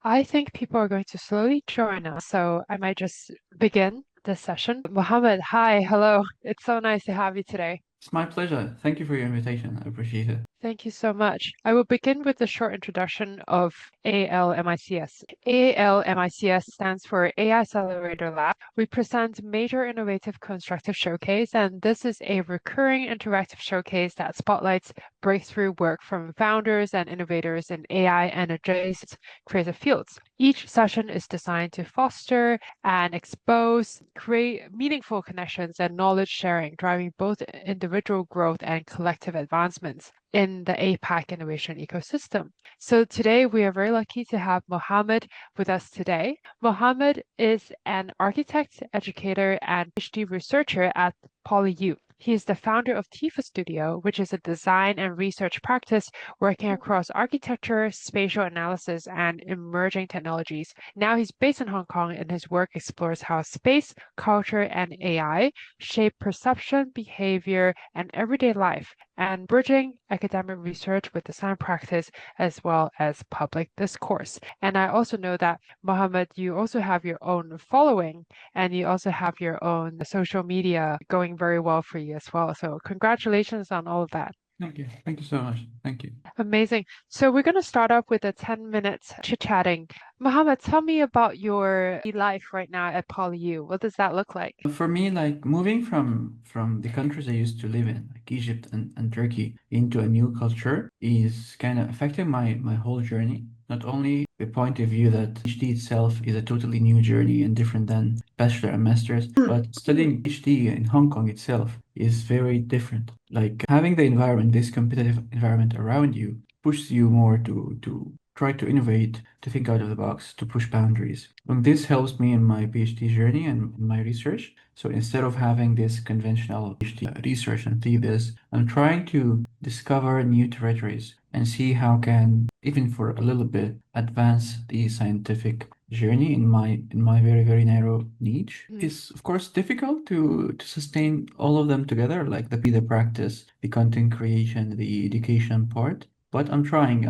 I think people are going to slowly join us, so I might just begin this session. Mohammed, hi, hello. It's so nice to have you today. It's my pleasure. Thank you for your invitation. I appreciate it. Thank you so much. I will begin with a short introduction of AAL MICS. AAL MICS stands for AI Accelerator Lab. We present Major Innovative Constructive Showcase, and this is a recurring interactive showcase that spotlights breakthrough work from founders and innovators in AI and adjacent creative fields. Each session is designed to foster and expose, create meaningful connections and knowledge sharing, driving both individual growth and collective advancements in the APAC innovation ecosystem. So today we are very lucky to have Mohamed with us today. Mohamed is an architect, educator, and PhD researcher at PolyU. He is the founder of Tifa Studio, which is a design and research practice working across architecture, spatial analysis, and emerging technologies. Now he's based in Hong Kong, and his work explores how space, culture, and AI shape perception, behavior, and everyday life, and bridging academic research with design practice as well as public discourse. And I also know that, Mohammed, you also have your own following and you also have your own social media going very well for you as well. So congratulations on all of that. Thank you. Thank you so much. Thank you. Amazing. So we're going to start off with a 10 minutes chit-chatting. Mohammed, tell me about your life right now at PolyU. What does that look like? For me, like moving from the countries I used to live in, like Egypt and Turkey, into a new culture is kind of affecting my whole journey. Not only the point of view that PhD itself is a totally new journey and different than bachelor and master's, but studying PhD in Hong Kong itself is very different. Like having the environment, this competitive environment around you, pushes you more to try to innovate, to think out of the box, to push boundaries. And this helps me in my PhD journey and in my research. So instead of having this conventional PhD research and thesis, I'm trying to discover new territories and see how can, even for a little bit, advance the scientific journey in my very, very narrow niche. Mm. It's of course difficult to sustain all of them together, like the practice, the content creation, the education part. But I'm trying.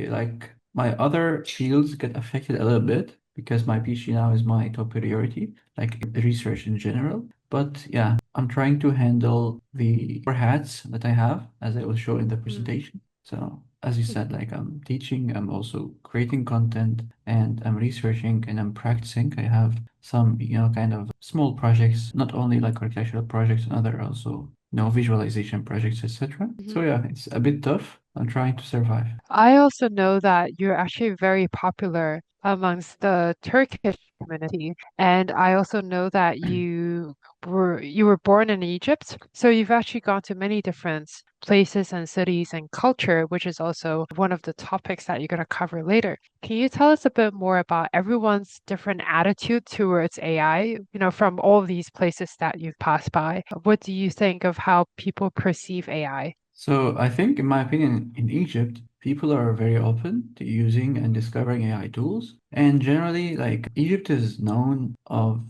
Like my other fields get affected a little bit because my PhD now is my top priority, like research in general. But yeah, I'm trying to handle the four hats that I have, as I will show in the Mm. presentation. So as you said, like I'm teaching, I'm also creating content, and I'm researching and I'm practicing. I have some, kind of small projects, not only like architectural projects and other also, visualization projects, etc. So Mhm. yeah, it's a bit tough. I'm trying to survive. I also know that you're actually very popular amongst the Turkish community, and I also know that you were born in Egypt, so you've actually gone to many different places and cities and culture, which is also one of the topics that you're going to cover later. Can you tell us a bit more about everyone's different attitude towards AI, from all these places that you've passed by? What do you think of how people perceive AI? So I think, in my opinion, in Egypt, people are very open to using and discovering AI tools. And generally, like Egypt is known of,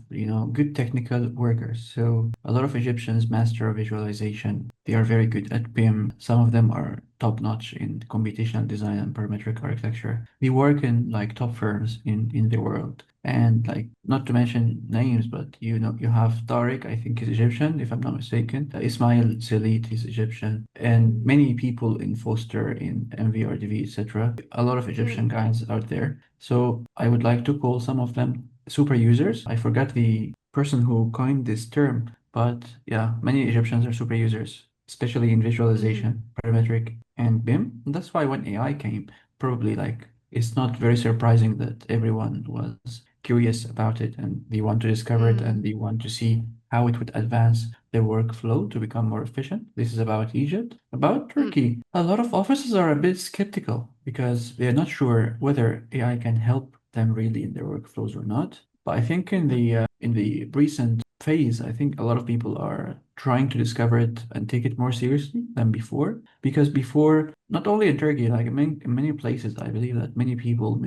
good technical workers. So a lot of Egyptians master visualization. They are very good at BIM. Some of them are top-notch in computational design and parametric architecture. They work in like top firms in the world. And like not to mention names, but you have Tariq, I think is Egyptian, if I'm not mistaken. Ismail Selit is Egyptian, and many people in Foster, in MVRDV, etc. A lot of Egyptian Mm, guys out there. So I would like to call some of them super users. I forgot the person who coined this term, but yeah, many Egyptians are super users, especially in mm, visualization, parametric, and BIM. And that's why when AI came, probably like it's not very surprising that everyone was curious about it and they want to discover it mm, and they want to see how it would advance their workflow to become more efficient. This is about Egypt. About mm, Turkey, a lot of offices are a bit skeptical because they're not sure whether AI can help them really in their workflows or not. But I think in the recent phase, I think a lot of people are trying to discover it and take it more seriously than before. Because before, not only in Turkey, like in many places, I believe that many people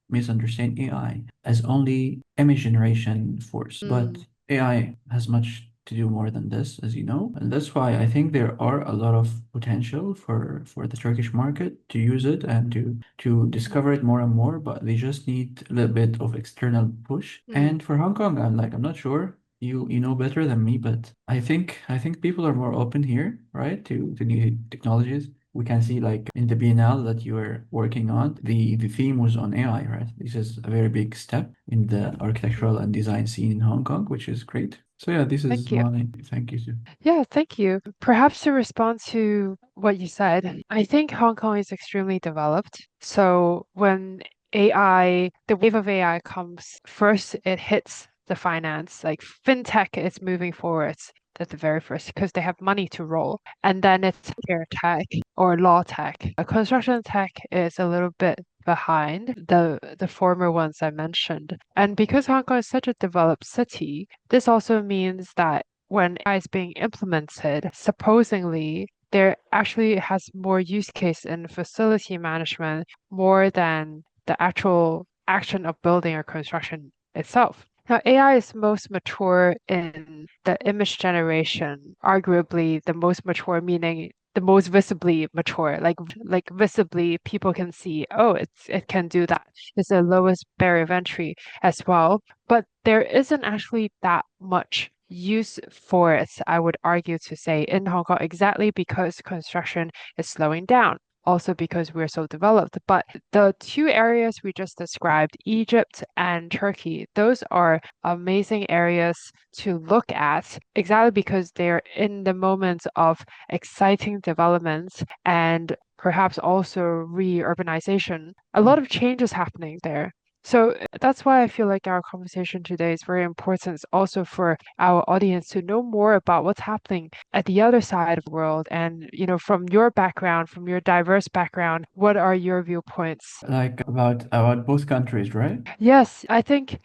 misunderstand AI as only image generation force. But mm, AI has much to do more than this, as you know. And that's why I think there are a lot of potential for the Turkish market to use it and to discover it more and more, but they just need a little bit of external push. And for Hong Kong, I'm not sure. You know better than me, but I think people are more open here, right, to new technologies. We can see like in the BNL that you were working on, the theme was on AI, right? This is a very big step in the architectural and design scene in Hong Kong, which is great. So yeah, this is Thank you. my thank you too. Yeah, thank you. Perhaps to respond to what you said, I think Hong Kong is extremely developed. So when AI, the wave of AI comes, first it hits the finance, like fintech is moving forwards at the very first because they have money to roll. And then it's care tech or law tech. Construction tech is a little bit behind the former ones I mentioned. And because Hong Kong is such a developed city, this also means that when AI is being implemented, supposedly there actually has more use case in facility management more than the actual action of building or construction itself. Now, AI is most mature in the image generation, arguably the most mature, meaning the most visibly mature, like visibly people can see, oh, it can do that. It's the lowest barrier of entry as well. But there isn't actually that much use for it, I would argue to say, in Hong Kong, exactly because construction is slowing down. Also because we're so developed. But the two areas we just described, Egypt and Turkey, those are amazing areas to look at exactly because they're in the moment of exciting developments and perhaps also re-urbanization. A lot of change is happening there. So that's why I feel like our conversation today is very important also for our audience to know more about what's happening at the other side of the world. And, from your background, from your diverse background, what are your viewpoints? Like about both countries, right? Yes, I think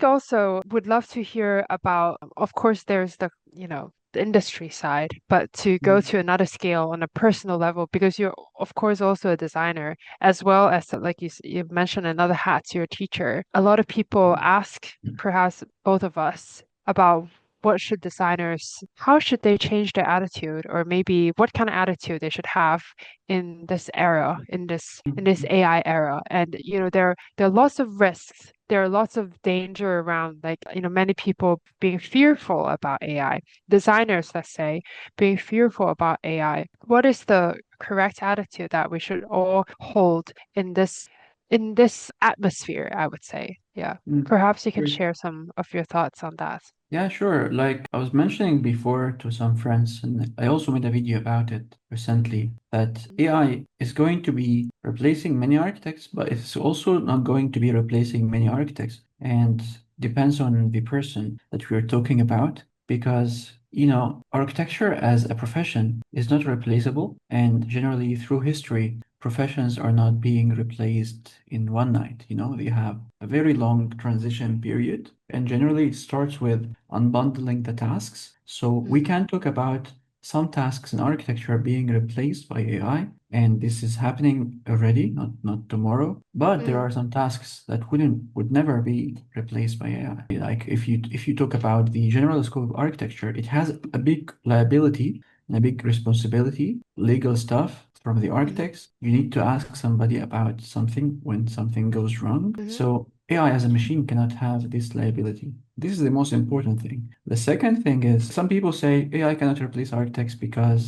also would love to hear about, of course, there's the industry side, but to go Mm. to another scale on a personal level, because you're, of course, also a designer, as well as, like you've mentioned, another hat, you're a teacher. A lot of people ask, perhaps both of us, about what should designers, how should they change their attitude, or maybe what kind of attitude they should have in this era, in this AI era. And there are lots of risks. There are lots of danger around, like, many people being fearful about AI. Designers, let's say, being fearful about AI. What is the correct attitude that we should all hold in this atmosphere, I would say. Yeah. Mm. Perhaps you can Sure. share some of your thoughts on that. Yeah, sure. Like I was mentioning before to some friends, and I also made a video about it recently, that AI is going to be replacing many architects, but it's also not going to be replacing many architects. And depends on the person that we're talking about, because, architecture as a profession is not replaceable. And generally, through history, professions are not being replaced in one night. They have a very long transition period. And generally, it starts with unbundling the tasks. So we Mm, can talk about some tasks in architecture being replaced by AI, and this is happening already, not tomorrow. But there mm, are some tasks that would never be replaced by AI. Like if you talk about the general scope of architecture, it has a big liability and a big responsibility, legal stuff from the mhm, architects. You need to ask somebody about something when something goes wrong. mhm, So AI as a machine cannot have this liability. This is the most important thing. The second thing is some people say AI cannot replace architects because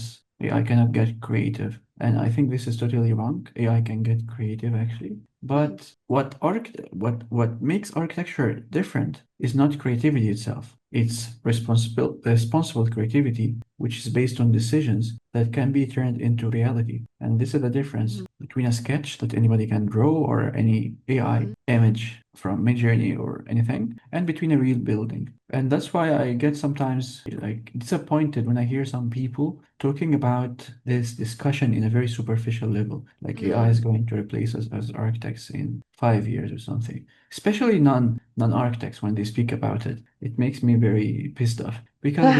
AI cannot get creative. And I think this is totally wrong. AI can get creative actually. mhm, But what makes architecture different is not creativity itself. It's responsible creativity, which is based on decisions that can be turned into reality. And this is the difference mhm, between a sketch that anybody can draw or any AI mhm, image from Midjourney or anything, and between a real building. And that's why I get sometimes like disappointed when I hear some people talking about this discussion in a very superficial level, like AI mm. is going to replace us as architects in 5 years or something. Especially non-architects when they speak about it. It makes me very pissed off because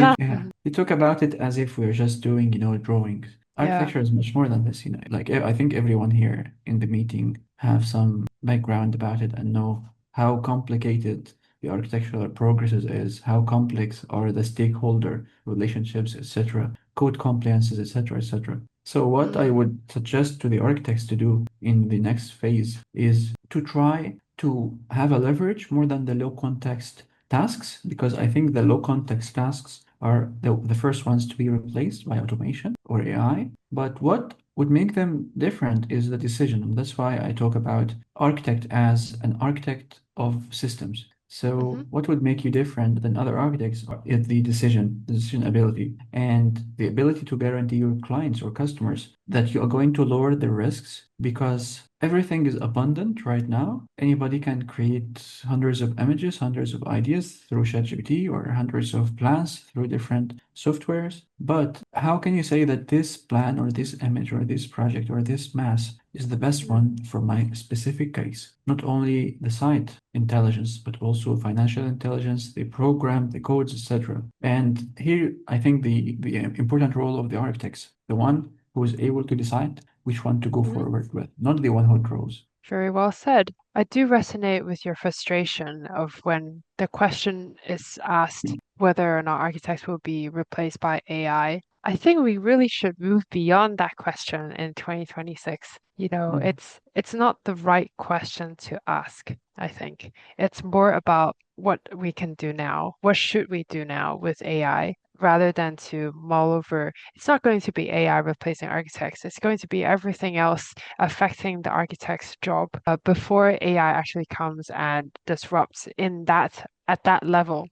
they talk about it as if we're just doing, drawings. Yeah. Architecture is much more than this, Like I think everyone here in the meeting have some background about it and know how complicated the architectural progresses is, how complex are the stakeholder relationships, etc., code compliances, etc., etc. So what I would suggest to the architects to do in the next phase is to try to have a leverage more than the low context tasks, because I think the low context tasks are the first ones to be replaced by automation or AI. But what would make them different is the decision. And that's why I talk about architect as an architect of systems. So what would make you different than other architects is the decision ability, and the ability to guarantee your clients or customers that you are going to lower the risks, because everything is abundant right now. Anybody can create hundreds of images, hundreds of ideas through ChatGPT, or hundreds of plans through different softwares. But how can you say that this plan or this image or this project or this mass is the best one for my specific case? Not only the site intelligence, but also financial intelligence, the program, the codes, etc. And here, I think the important role of the architects, the one who is able to decide which one to go forward with, not the one who draws. Very well said. I do resonate with your frustration of when the question is asked whether or not architects will be replaced by AI. I think we really should move beyond that question in 2026. It's not the right question to ask, I think. It's more about what we can do now. What should we do now with AI? Rather than to mull over, it's not going to be AI replacing architects. It's going to be everything else affecting the architect's job before AI actually comes and disrupts at that level.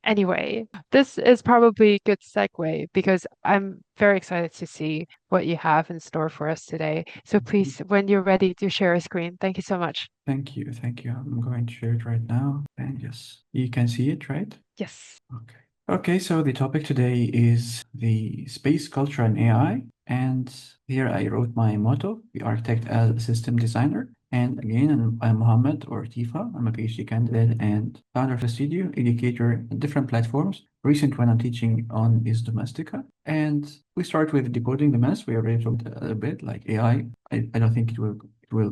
Anyway, this is probably a good segue because I'm very excited to see what you have in store for us today. So please, when you're ready, do share a screen. Thank you so much. Thank you. Thank you. I'm going to share it right now. And yes, you can see it, right? Yes. Okay. Okay, so the topic today is the space culture and AI. And here I wrote my motto, the architect as a system designer. And again, I'm Mohamed, or Tifa. I'm a PhD candidate and founder of a studio, educator on different platforms. Recent one I'm teaching on is Domestika. And we start with decoding the mess. We already talked a bit, like AI. I don't think it will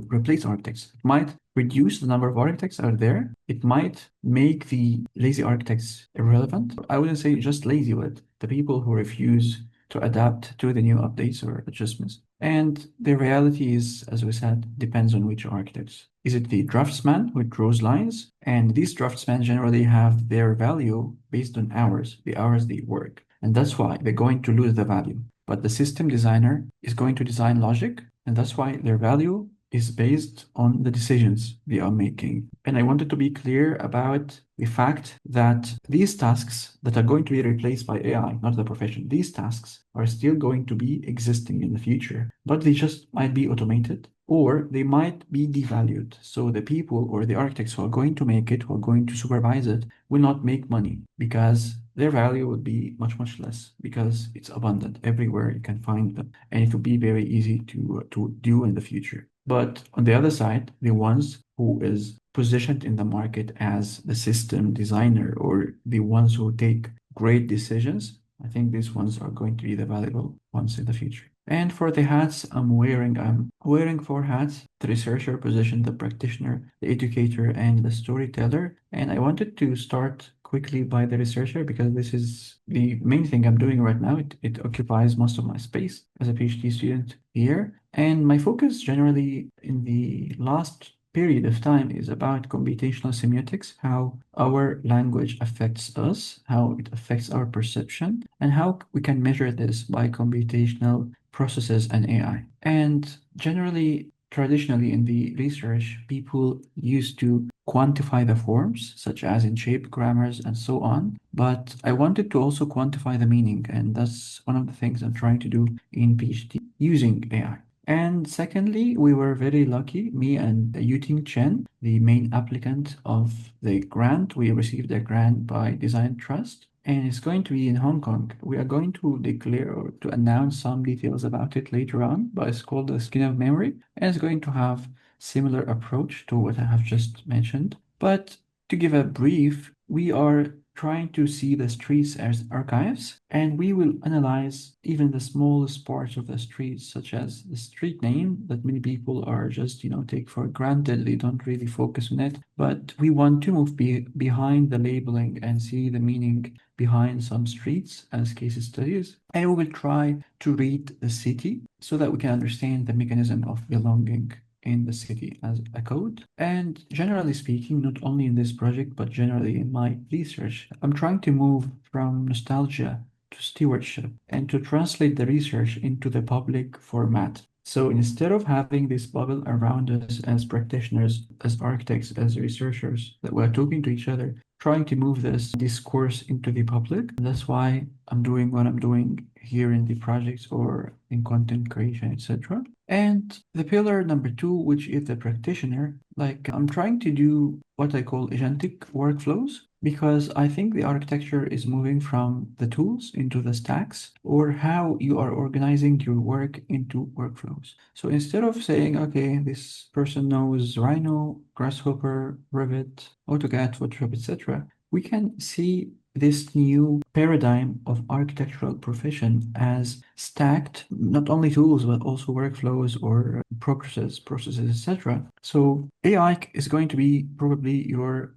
replace architects. It might reduce the number of architects out there. It might make the lazy architects irrelevant. I wouldn't say just lazy, but the people who refuse to adapt to the new updates or adjustments. And the reality is, as we said, depends on which architects. Is it the draftsman who draws lines? And these draftsmen generally have their value based on hours, the hours they work. And that's why they're going to lose the value. But the system designer is going to design logic, and that's why their value is based on the decisions they are making. And I wanted to be clear about the fact that these tasks that are going to be replaced by AI, not the profession, these tasks are still going to be existing in the future, but they just might be automated or they might be devalued. So the people or the architects who are going to make it, who are going to supervise it, will not make money because their value would be much, much less because it's abundant everywhere you can find them. And it will be very easy to do in the future. But on the other side, the ones who is positioned in the market as the system designer or the ones who take great decisions, I think these ones are going to be the valuable ones in the future. And for the hats I'm wearing four hats: the researcher position, the practitioner, the educator, and the storyteller. And I wanted to start quickly by the researcher because this is the main thing I'm doing right now. It occupies most of my space as a PhD student here. And my focus generally in the last period of time is about computational semiotics, how our language affects us, how it affects our perception, and how we can measure this by computational processes and AI. And generally, traditionally in the research, people used to quantify the forms, such as in shape, grammars, and so on. But I wanted to also quantify the meaning, and that's one of the things I'm trying to do in PhD using AI. And secondly, we were very lucky, me and Yuting Chen, the main applicant of the grant. We received a grant by Design Trust, and it's going to be in Hong Kong. We are going to declare or to announce some details about it later on, but it's called the Skin of Memory, and it's going to have similar approach to what I have just mentioned. But to give a brief, we are trying to see the streets as archives, and we will analyze even the smallest parts of the streets, such as the street name that many people are just, take for granted. They don't really focus on it, but we want to move behind the labeling and see the meaning behind some streets as case studies. And we will try to read the city so that we can understand the mechanism of belonging in the city as a code. And generally speaking, not only in this project, but generally in my research, I'm trying to move from nostalgia to stewardship and to translate the research into the public format. So instead of having this bubble around us as practitioners, as architects, as researchers, that we're talking to each other, trying to move this discourse into the public. And that's why I'm doing what I'm doing here in the projects or in content creation, etc. And the pillar number two, which is the practitioner, I'm trying to do what I call agentic workflows, because I think the architecture is moving from the tools into the stacks, or how you are organizing your work into workflows. So instead of saying, okay, this person knows Rhino, Grasshopper, Revit, AutoCAD, Photoshop, etc., we can see this new paradigm of architectural profession as stacked, not only tools, but also workflows or processes, etc. So AI is going to be probably your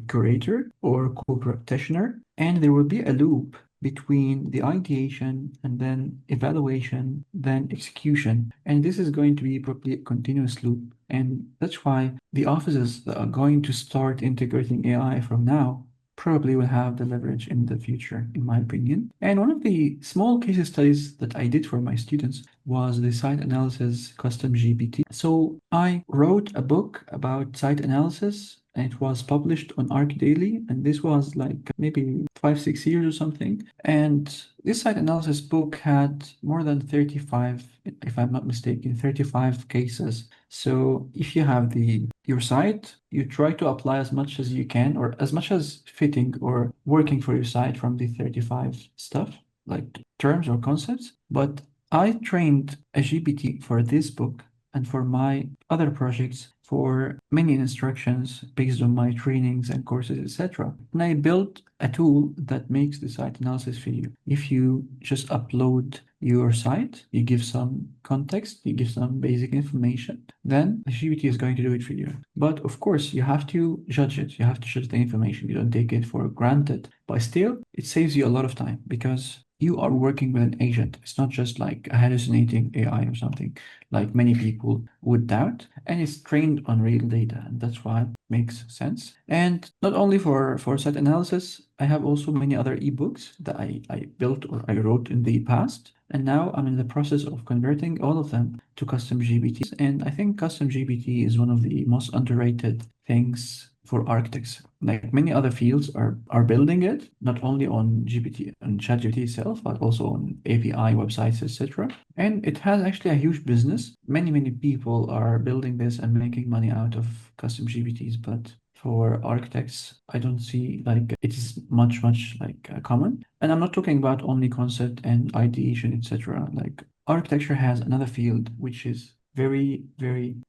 curator or co-practitioner, and there will be a loop between the ideation and then evaluation, then execution. And this is going to be probably a continuous loop. And that's why the offices that are going to start integrating AI from now probably will have the leverage in the future, in my opinion. And one of the small case studies that I did for my students was the site analysis custom GPT. So I wrote a book about site analysis, and it was published on ArchDaily, and this was maybe 5-6 years or something. And this site analysis book had more than 35, if I'm not mistaken, 35 cases. So if you have your site, you try to apply as much as you can, or as much as fitting or working for your site from the 35 stuff, like terms or concepts. But I trained a GPT for this book and for my other projects for many instructions based on my trainings and courses, etc. And I built a tool that makes the site analysis for you. If you just upload your site, you give some context, you give some basic information, then the GPT is going to do it for you. But of course, you have to judge it. You have to judge the information. You don't take it for granted. But still, it saves you a lot of time because you are working with an agent. It's not just like a hallucinating AI or something like many people would doubt. And it's trained on real data. And that's why it makes sense. And not only for site analysis, I have also many other ebooks that I built or I wrote in the past. And now I'm in the process of converting all of them to custom GPTs. And I think custom GPT is one of the most underrated things for architects. Like many other fields are building it, not only on GPT, on ChatGPT itself, but also on API websites, etc. And it has actually a huge business. Many people are building this and making money out of custom GPTs, but for architects, I don't see it is much common. And I'm not talking about only concept and ideation, etc. Like architecture has another field which is very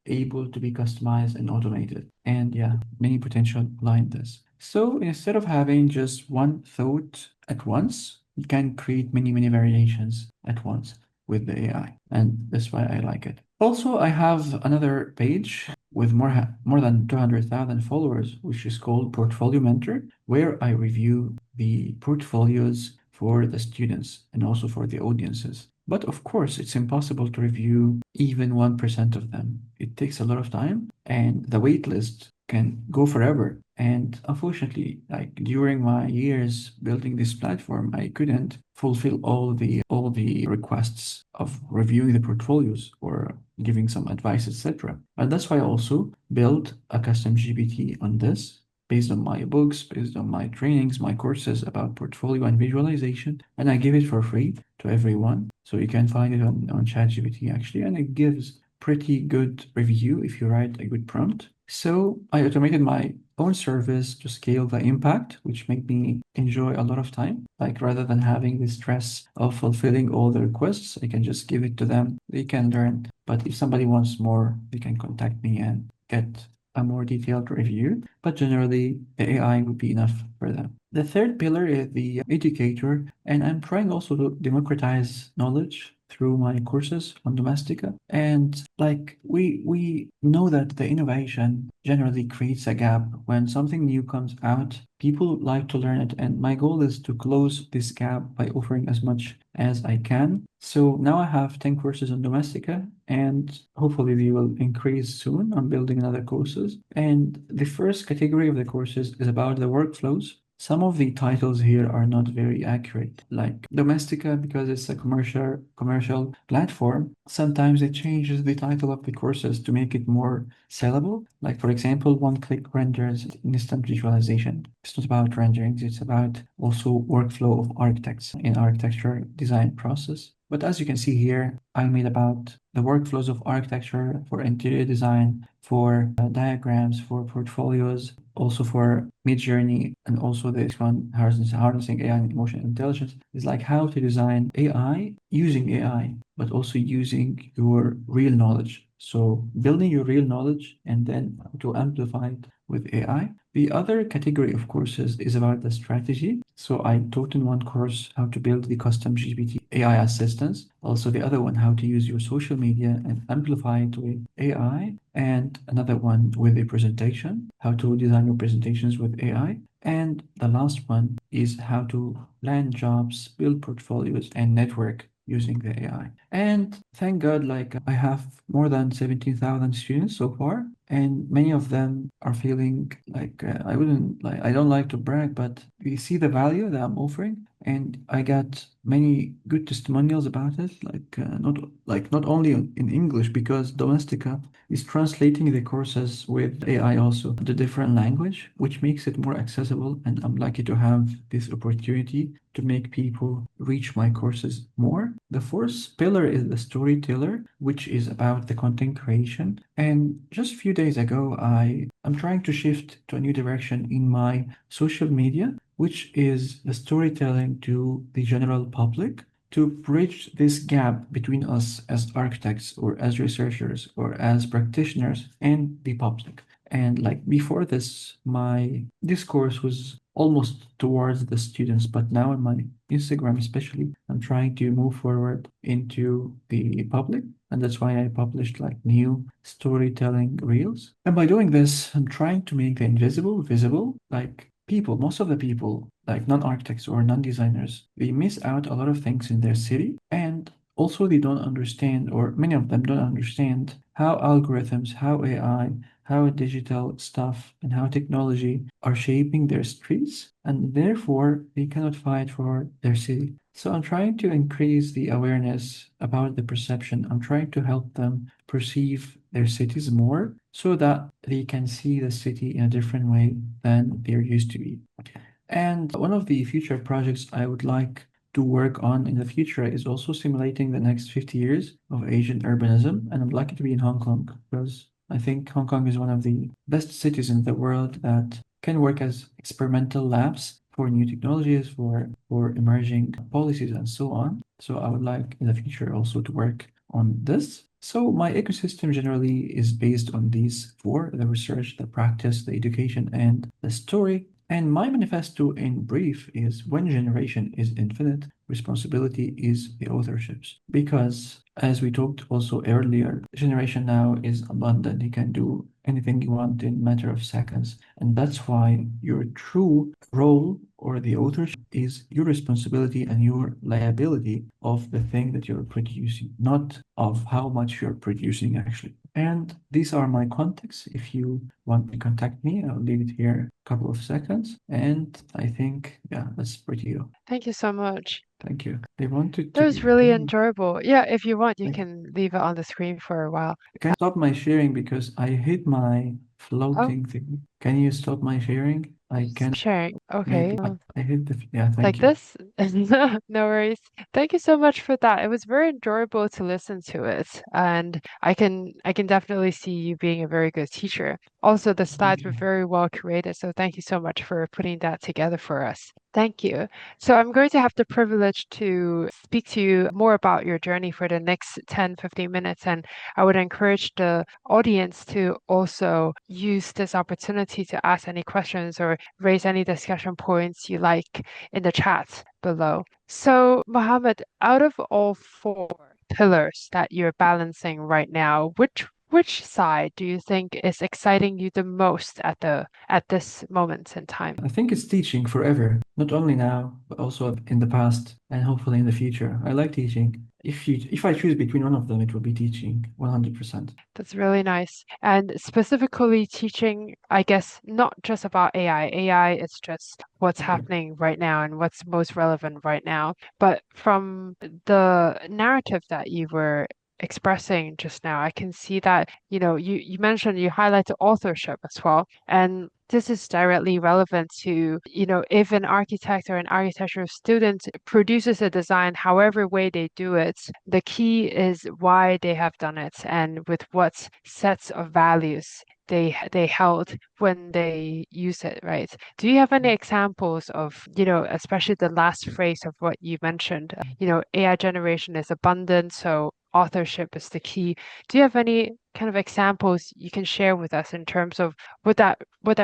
able to be customized and automated. And yeah, many potential lie in this. So instead of having just one thought at once, you can create many variations at once with the AI. And that's why I like it. Also, I have another page with more than 200,000 followers, which is called Portfolio Mentor, where I review the portfolios for the students and also for the audiences. But of course, it's impossible to review even 1% of them. It takes a lot of time, and the wait list can go forever. And unfortunately, during my years building this platform, I couldn't fulfill all the requests of reviewing the portfolios or giving some advice, etc. And that's why I also built a custom GPT on this, based on my books, based on my trainings, my courses about portfolio and visualization, and I give it for free to everyone. So you can find it on ChatGPT actually, and it gives pretty good review if you write a good prompt. So I automated my own service to scale the impact, which made me enjoy a lot of time. Rather than having the stress of fulfilling all the requests, I can just give it to them. They can learn. But if somebody wants more, they can contact me and get a more detailed review. But generally, the AI would be enough for them. The third pillar is the educator, and I'm trying also to democratize knowledge through my courses on Domestika. And like we know that the innovation generally creates a gap. When something new comes out, people like to learn it. And my goal is to close this gap by offering as much as I can. So now I have 10 courses on Domestika, and hopefully they will increase soon. I'm building another courses. And the first category of the courses is about the workflows. Some of the titles here are not very accurate, like Domestika, because it's a commercial platform. Sometimes it changes the title of the courses to make it more sellable. Like for example, one-click renders instant visualization. It's not about renderings, it's about also workflow of architects in architecture design process. But as you can see here, I made about the workflows of architecture for interior design, for diagrams, for portfolios, also for Midjourney, and also this one, harnessing AI and emotional intelligence, is like how to design AI using AI, but also using your real knowledge. So building your real knowledge and then to amplify it with AI. The other category of courses is about the strategy. So I taught in one course how to build the custom GPT AI assistants. Also the other one, how to use your social media and amplify it with AI. And another one with a presentation, how to design your presentations with AI. And the last one is how to land jobs, build portfolios, and network using the AI. And thank God, like I have more than 17,000 students so far, and many of them are feeling like I don't like to brag, but they see the value that I'm offering, and I got many good testimonials about it. Not only in English, because Domestika is translating the courses with AI also to different language, which makes it more accessible. And I'm lucky to have this opportunity to make people reach my courses more. The fourth pillar is the storyteller, which is about the content creation. And just a few days ago, I'm trying to shift to a new direction in my social media, which is the storytelling to the general public, to bridge this gap between us as architects or as researchers or as practitioners and the public. And like before this, my discourse was almost towards the students, but now in my Instagram especially, I'm trying to move forward into the public. And that's why I published like new storytelling reels. And by doing this, I'm trying to make the invisible visible. Like people, most of the people, like non-architects or non-designers, they miss out a lot of things in their city. And also they don't understand, or many of them don't understand how algorithms, how AI, how digital stuff and how technology are shaping their streets, and therefore they cannot fight for their city. So I'm trying to increase the awareness about the perception. I'm trying to help them perceive their cities more so that they can see the city in a different way than they're used to be. And one of the future projects I would like to work on in the future is also simulating the next 50 years of Asian urbanism. And I'm lucky to be in Hong Kong because I think Hong Kong is one of the best cities in the world that can work as experimental labs for new technologies, for emerging policies, and so on. So I would like in the future also to work on this. So my ecosystem generally is based on these four: the research, the practice, the education, and the story. And my manifesto in brief is when generation is infinite, responsibility is the authorship's. Because as we talked also earlier, generation now is abundant. You can do anything you want in a matter of seconds. And that's why your true role or the authorship is your responsibility and your liability of the thing that you're producing, not of how much you're producing actually. And these are my contacts. If you want to contact me, I'll leave it here a couple of seconds. And I think, yeah, that's pretty good. Thank you so much. Thank you. They wanted That to, was really can enjoyable. Yeah, if you want, you I can leave it on the screen for a while. can I stop my sharing because I hit my Oh, floating thing. Can you stop my sharing? I can stop sharing. Okay. maybe I hit the, yeah, Like thank you. this? No worries. Thank you so much for that. It was very enjoyable to listen to it, and I can definitely see you being a very good teacher. Also, the Thank slides were you. very well created, so thank you so much for putting that together for us. Thank you. So I'm going to have the privilege to speak to you more about your journey for the next 10, 15 minutes, and I would encourage the audience to also use this opportunity to ask any questions or raise any discussion points you like in the chat below. So, Mohammed, out of all four pillars that you're balancing right now, which side do you think is exciting you the most at this moment in time? I think it's teaching forever, not only now, but also in the past and hopefully in the future. I like teaching. If I choose between one of them, it will be teaching 100%. That's really nice. And specifically teaching, I guess, not just about AI. AI is just what's happening right now and what's most relevant right now. But from the narrative that you were expressing just now, I can see that, you mentioned you highlighted authorship as well. And this is directly relevant to, if an architect or an architectural student produces a design, however way they do it, the key is why they have done it and with what sets of values they held when they use it, right? Do you have any examples of, especially the last phrase of what you mentioned, AI generation is abundant, so authorship is the key. Do you have any kind of examples you can share with us in terms of what that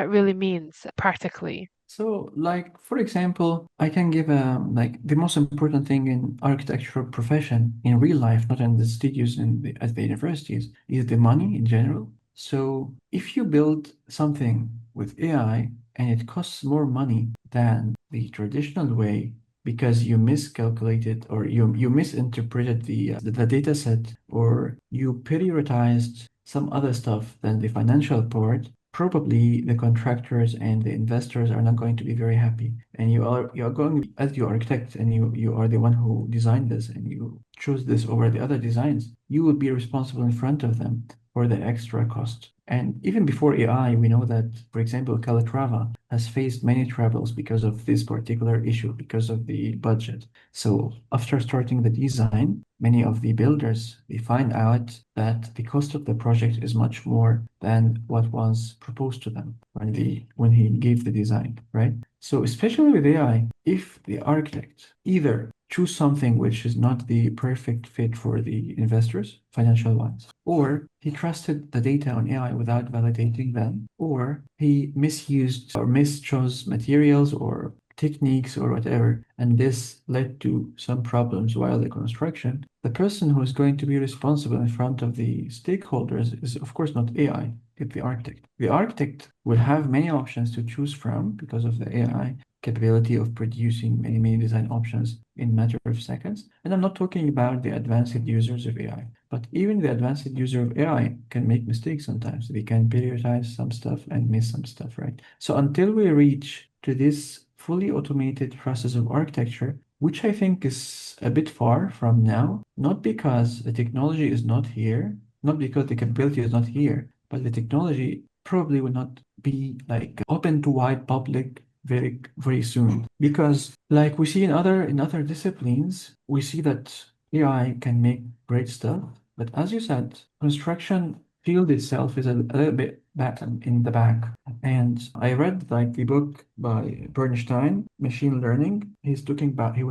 really means practically? So, like, for example, I can give like the most important thing in architectural profession in real life, not in the studios and at the universities, is the money in general. So, if you build something with AI and it costs more money than the traditional way because you miscalculated or you misinterpreted the data set or you prioritized some other stuff than the financial part, probably the contractors and the investors are not going to be very happy. And you are going as your architect and you are the one who designed this and you choose this over the other designs, you will be responsible in front of them for the extra cost. And even before AI, we know that, for example, Calatrava has faced many troubles because of this particular issue, because of the budget. So after starting the design, many of the builders, they find out that the cost of the project is much more than what was proposed to them when he gave the design, right? So especially with AI, if the architect either choose something which is not the perfect fit for the investors, financial ones, or he trusted the data on AI without validating them, or he misused or mischose materials or techniques or whatever, and this led to some problems while the construction, the person who is going to be responsible in front of the stakeholders is, of course, not AI, it's the architect. The architect will have many options to choose from because of the AI capability of producing many, many design options in a matter of seconds. And I'm not talking about the advanced users of AI, but even the advanced user of AI can make mistakes sometimes. They can prioritize some stuff and miss some stuff, right? So until we reach to this fully automated process of architecture, which I think is a bit far from now, not because the technology is not here, not because the capability is not here, but the technology probably will not be like open to wide public very very soon. Because like we see in other disciplines, we see that AI can make great stuff, but as you said, construction field itself is a little bit back in the back. And I read like the book by Bernstein, Machine Learning. He was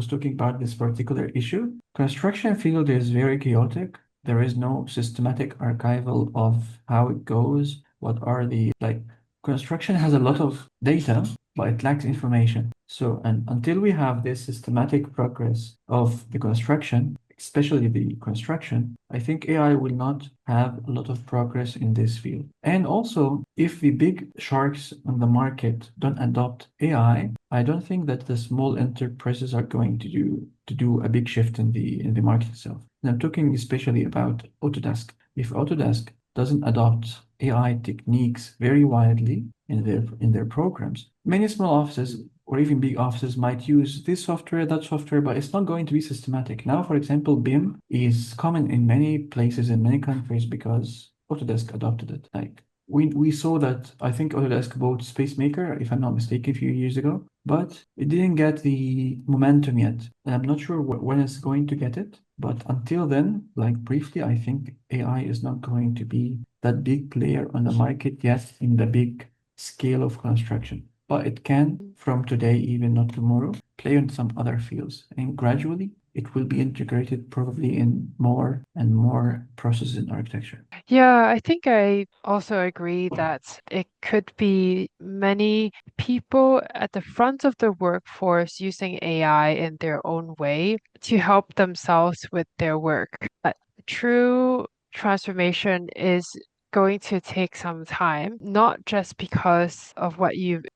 talking about this particular issue. Construction field is very chaotic. There is no systematic archival of how it goes. What are the like construction has a lot of data, but it lacks information. So, and until we have this systematic progress of the construction, especially the construction, I think AI will not have a lot of progress in this field. And also, if the big sharks on the market don't adopt AI, I don't think that the small enterprises are going to do a big shift in the market itself. And I'm talking especially about Autodesk. If Autodesk doesn't adopt AI techniques very widely in their programs, many small offices or even big offices might use this software, that software, but it's not going to be systematic. Now, for example, BIM is common in many places in many countries because Autodesk adopted it. Like we saw that I think Autodesk bought Spacemaker, if I'm not mistaken, a few years ago, but it didn't get the momentum yet. And I'm not sure when it's going to get it. But until then, like briefly, I think AI is not going to be that big player on the market yet in the big scale of construction. But it can, from today, even not tomorrow, play on some other fields. And gradually, it will be integrated probably in more and more processes in architecture. Yeah, I think I also agree that it could be many people at the front of the workforce using AI in their own way to help themselves with their work. But true transformation is going to take some time, not just because of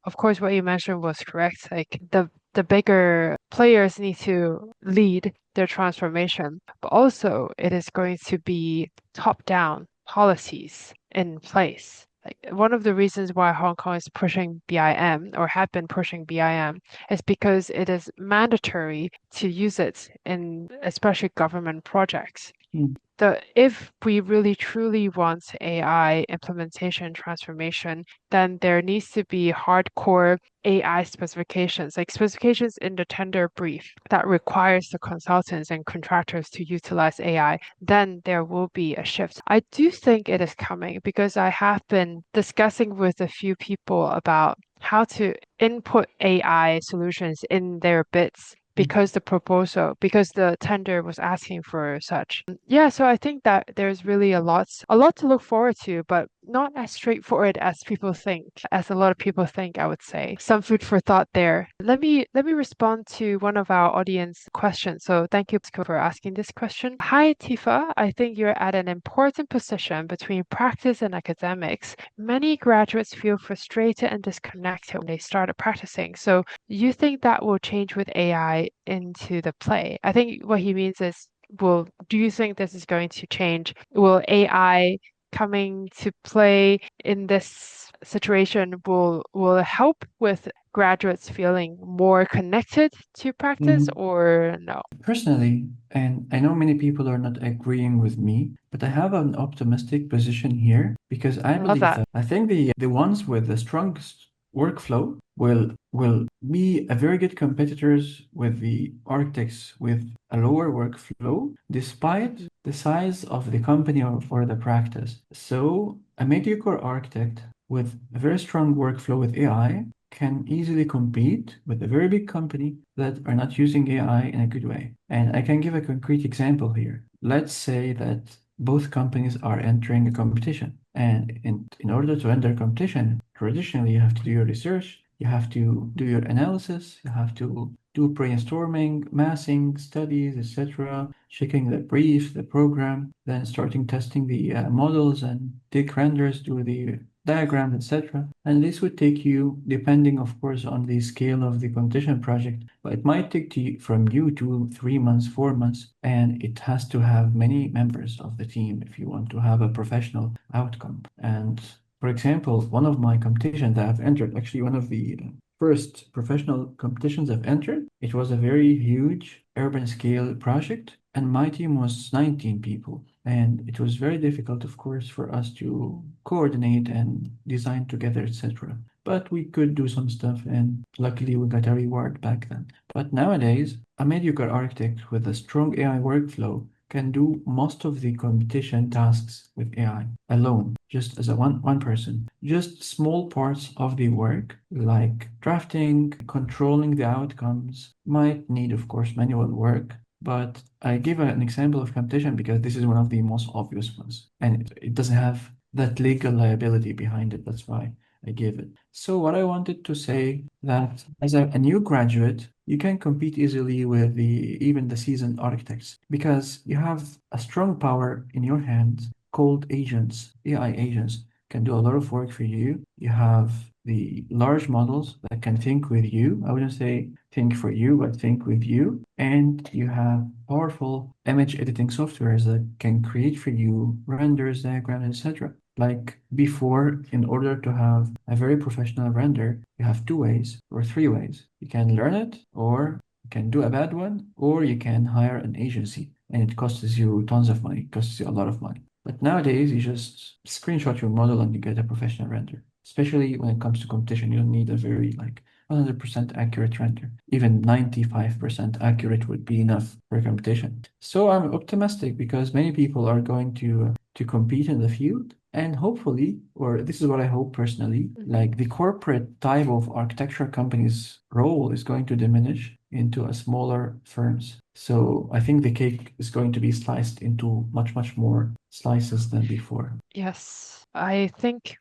of course, what you mentioned was correct. Like the bigger players need to lead their transformation, but also it is going to be top-down policies in place. Like one of the reasons why Hong Kong is pushing BIM or had been pushing BIM is because it is mandatory to use it in especially government projects. Mm. If we really truly want AI implementation transformation, then there needs to be hardcore AI specifications, like specifications in the tender brief that requires the consultants and contractors to utilize AI. Then there will be a shift. I do think it is coming because I have been discussing with a few people about how to input AI solutions in their bids because the tender was asking for such. Yeah, so I think that there's really a lot to look forward to, but not as straightforward as people think, as a lot of people think, I would say. Some food for thought there. Let me respond to one of our audience questions. So thank you for asking this question. Hi, Tifa. I think you're at an important position between practice and academics. Many graduates feel frustrated and disconnected when they started practicing. So you think that will change with AI into the play? I think what he means is, do you think this is going to change? Will AI coming to play in this situation will help with graduates feeling more connected to practice Mhm. or no? Personally, and I know many people are not agreeing with me, but I have an optimistic position here because I I love believe that. that I think the ones with the strongest workflow will be a very good competitors with the architects with a lower workflow, despite Mhm. the size of the company or the practice. So a mediocre architect with a very strong workflow with AI can easily compete with a very big company that are not using AI in a good way. And I can give a concrete example here. Let's say that both companies are entering a competition. And in order to enter a competition, traditionally you have to do your research, you have to do your analysis, you have to do brainstorming, massing, studies, etc., checking the brief, the program, then starting testing the models and take renders, do the diagrams, etc. And this would take you, depending, of course, on the scale of the competition project, but it might take from you 2, 3 months, 4 months, and it has to have many members of the team if you want to have a professional outcome. And for example, one of my competitions that I've entered, actually one of the first professional competitions I've entered, it was a very huge urban scale project, and my team was 19 people. And it was very difficult, of course, for us to coordinate and design together, etc. But we could do some stuff, and luckily we got a reward back then. But nowadays, a mediocre architect with a strong AI workflow can do most of the competition tasks with AI alone, just as a one person. Just small parts of the work, like drafting, controlling the outcomes, might need, of course, manual work. But I give an example of competition because this is one of the most obvious ones, and it doesn't have that legal liability behind it. That's why I give it. So what I wanted to say that as a new graduate, you can compete easily with even the seasoned architects because you have a strong power in your hands called agents. AI agents can do a lot of work for you. You have the large models that can think with you. I wouldn't say think for you, but think with you. And you have powerful image editing softwares that can create for you renders, diagrams, etc. Like before, in order to have a very professional render, you have 2 ways or 3 ways. You can learn it, or you can do a bad one, or you can hire an agency, and it costs you tons of money, it costs you a lot of money. But nowadays, you just screenshot your model and you get a professional render. Especially when it comes to competition, you don't need a very 100% accurate render. Even 95% accurate would be enough for competition. So I'm optimistic because many people are going to compete in the field. And hopefully, or this is what I hope personally, Mhm. like the corporate type of architecture company's role is going to diminish into a smaller firms. So I think the cake is going to be sliced into much, much more slices than before. Yes, I think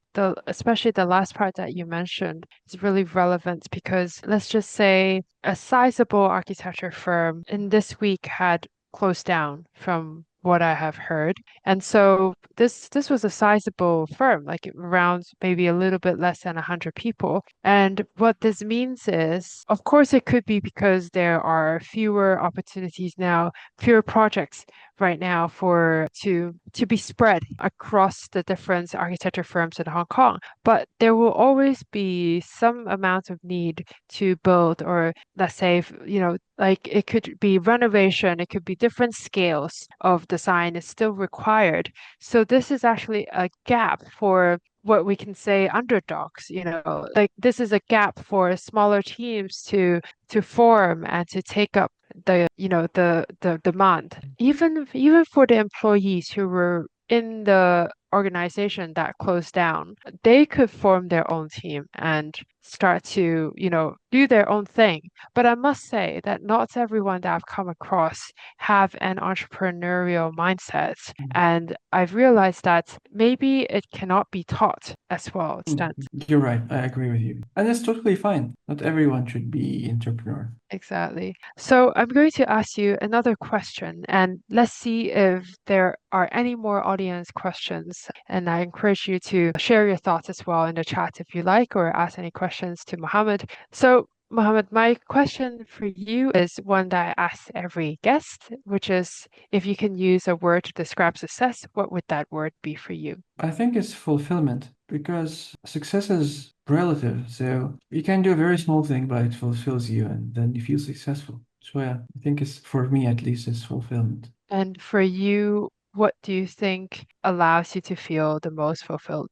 especially the last part that you mentioned is really relevant because let's just say a sizable architecture firm in this week had closed down from what I have heard. And so this was a sizable firm, like around maybe a little bit less than 100 people. And what this means is, of course, it could be because there are fewer opportunities now, fewer projects right now for to be spread across the different architecture firms in Hong Kong. But there will always be some amount of need to build, or let's say, like it could be renovation, it could be different scales of design is still required. So this is actually a gap for what we can say underdogs, like this is a gap for smaller teams to form and to take up the demand. Even for the employees who were in the organization that closed down, they could form their own team and start to, do their own thing. But I must say that not everyone that I've come across have an entrepreneurial mindset. And I've realized that maybe it cannot be taught as well extent. You're right. I agree with you. And that's totally fine. Not everyone should be entrepreneur. Exactly. So I'm going to ask you another question, and let's see if there are any more audience questions. And I encourage you to share your thoughts as well in the chat if you like, or ask any questions to Mohammed. So, Mohammed, my question for you is one that I ask every guest, which is if you can use a word to describe success, what would that word be for you? I think it's fulfillment because success is relative. So you can do a very small thing, but it fulfills you and then you feel successful. So yeah, I think it's for me at least it's fulfillment. And for you, what do you think allows you to feel the most fulfilled?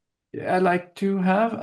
I like to have,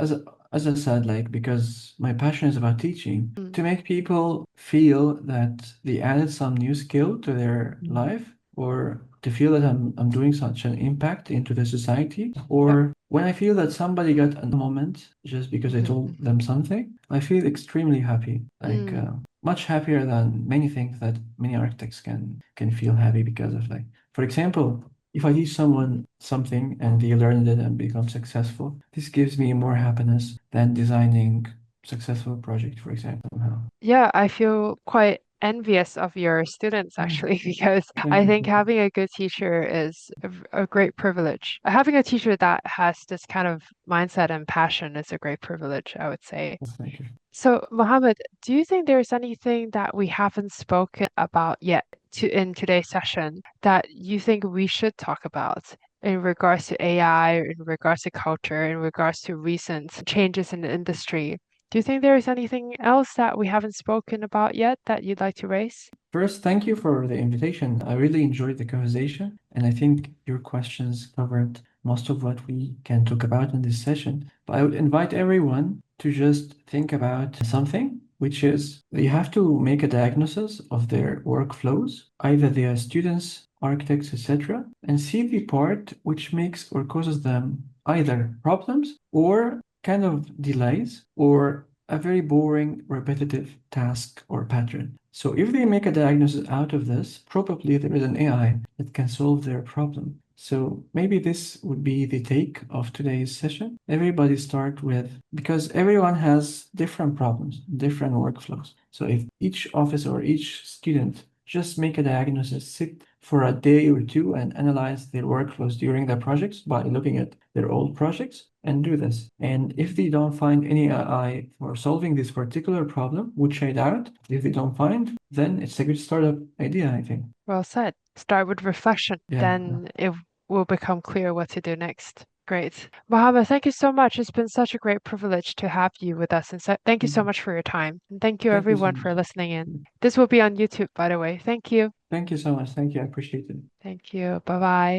as I said, like because my passion is about teaching, Mm, to make people feel that they added some new skill to their life, or to feel that I'm doing such an impact into the society, yep. or when I feel that somebody got a moment just because I Mhm, told mhm. them something, I feel extremely happy, like Mm, much happier than many things that many architects can feel happy because of, like, for example, if I teach someone something and they learn it and become successful, this gives me more happiness than designing successful project, for example. Somehow. yeah, I feel quite envious of your students Yeah, actually, because thank I you. think having a good teacher is a great privilege. Having a teacher that has this kind of mindset and passion is a great privilege, I would say. Thank you. So, Mohammed, do you think there's anything that we haven't spoken about yet in today's session that you think we should talk about in regards to AI, or in regards to culture, in regards to recent changes in the industry? Do you think there is anything else that we haven't spoken about yet that you'd like to raise? First, thank you for the invitation. I really enjoyed the conversation, and I think your questions covered most of what we can talk about in this session. But I would invite everyone to just think about something, which is you have to make a diagnosis of their workflows, either they are students, architects, etc., and see the part which makes or causes them either problems or kind of delays or a very boring, repetitive task or pattern. So if they make a diagnosis out of this, probably there is an AI that can solve their problem. So maybe this would be the take of today's session. Everybody start with, because everyone has different problems, different workflows. So if each office or each student just make a diagnosis, sit for a day or two and analyze their workflows during their projects by looking at their old projects and do this. And if they don't find any AI for solving this particular problem, which I doubt, if they don't find, then it's a good startup idea, I think. Well said. Start with reflection, Yeah. then it will become clear what to do next. Great. Mohammed, thank you so much. It's been such a great privilege to have you with us. And thank you so much for your time. And thank you, Thank you so everyone, much. for listening in. This will be on YouTube, by the way. Thank you. Thank you so much. Thank you. I appreciate it. Thank you. Bye bye.